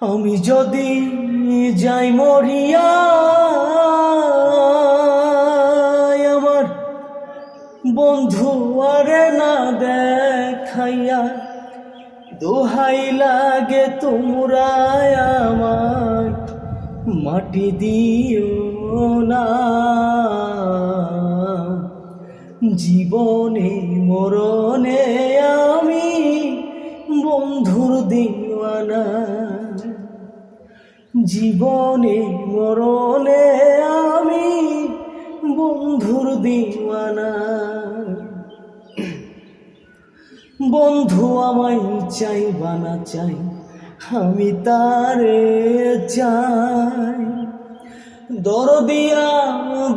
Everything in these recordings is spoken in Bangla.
আমি যদি যাই মরিয়া আমার বন্ধু আরে না দেখাইয়া, দোহাই লাগে তোমরা আমায় মাটি দিও না। জীবনে মরণে আমি বন্ধুর দিওয়ানা, জীবনে মরণে আমি বন্ধুর দিওয়ানা। বন্ধু আমায় চাই বানা চাই, আমি তারে চাই। দরদিয়া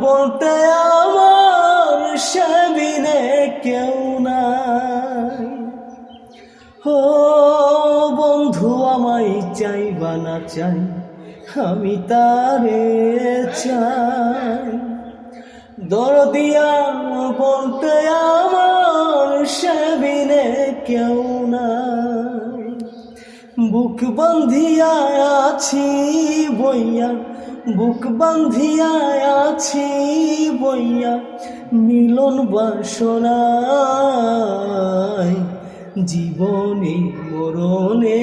বলতে আমার সেবিনে কেউ নাই। ও বন্ধু আমায় চাই বানা চাই, আমি তারে চাই। দরদিয়া বলতে আমার সেবিনে কেউ নাই। বুক বান্ধিয়া আছি বইয়া, বুক বান্ধিয়া আছি বইয়া মিলন বাসনায়। জীবনে মরণে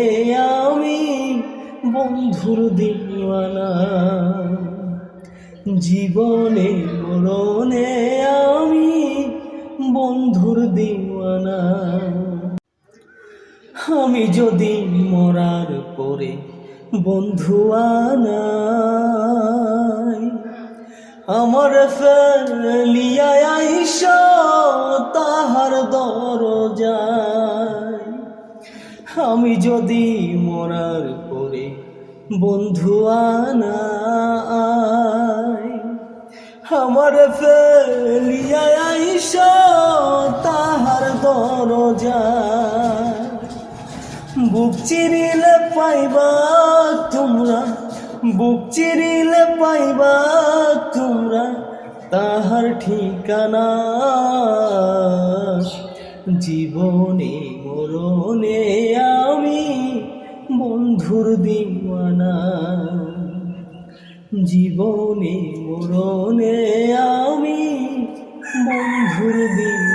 আমি বন্ধুর দিওয়ানা, জীবনে মরণে আমি বন্ধুর দিওয়ানা। আমি যদি মরার পরে বন্ধু আনাই, আমার ফেলিয়া আইসা তাহার দরজায়। আমি যদি মরার পরে বন্ধু আনাই, আমার ফেলিয়া আইসা তাহার দরজায়। বুক চিরিলে পাইবা তোমরা, বুক চিরিলে পাইবা তোমরা তাহার ঠিকানা। জীবনে মরণে আমি বন্ধুর দিওয়ানা, জীবনে মরণে আমি বন্ধুর দিওয়ানা।